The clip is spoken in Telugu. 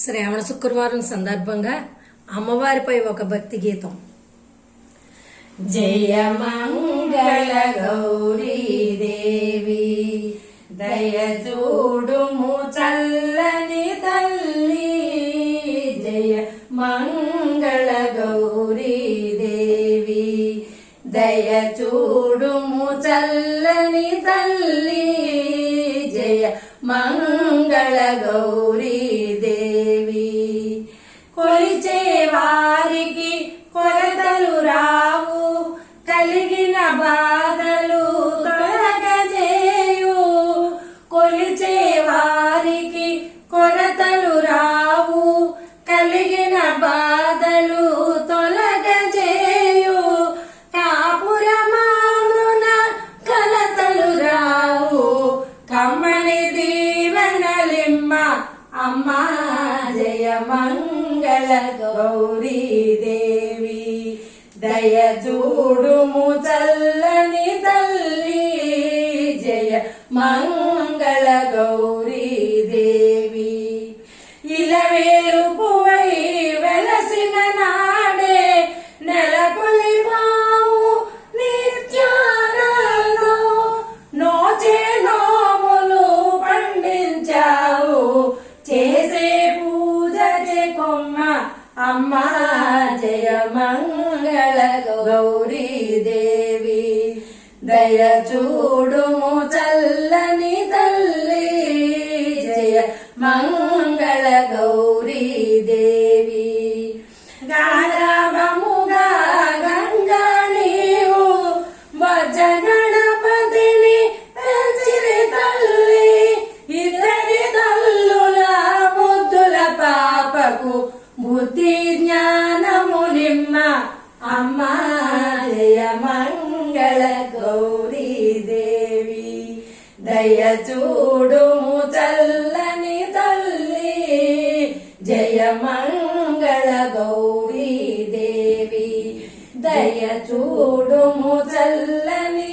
శ్రావణ శుక్రవారం సందర్భంగా అమ్మవారిపై ఒక భక్తి గీతం. జయ మంగళ గౌరీ దేవి దయ చూడుము చల్లని తల్లి. జయ మంగళ గౌరీ దేవి దయ చూడుము చల్లని తల్లి. జయ మంగళ గౌరీ దేవి కొలిచే వారికి కొరతలు రావు, కలిగిన బాధలు తొలగజేయు. కొలిచే వారికి కొరతలు రావు, కలిగిన బాధలు తొలగజేయు. కాపురమానున కలతలు రావు, కమ్మని దీవెనలిమ్మ అమ్మా. జయ మంగళ గౌరీ దేవి దయ చూడుము చల్లని తల్లి. జయ మంగళ గౌరీ దేవి ఇలవేలుపువై వెలసిన నాడే నెలకొలిపావు నిత్యానందం. నోచే నోములు పండించావు, చేసే పూజ కొమ్మ అమ్మా. జయ మంగళ గౌరీ దేవి దయ చూడుము చల్లని తల్లి. జయ మంగళ గౌరీ దేవి గారాభముగా గంగా నీవు వజ్రగణపతిని పెంచిరి తల్లి. ఇద్దరి తల్లుల ముద్దుల పాపకు బుద్ధి జ్ఞానములిమ్మ అమ్మా. జయ మంగళ గౌరీ దేవి దయ చూడుము చల్లని తల్లి. జయ మంగళ గౌరీ దేవి దయ చూడుము చల్లని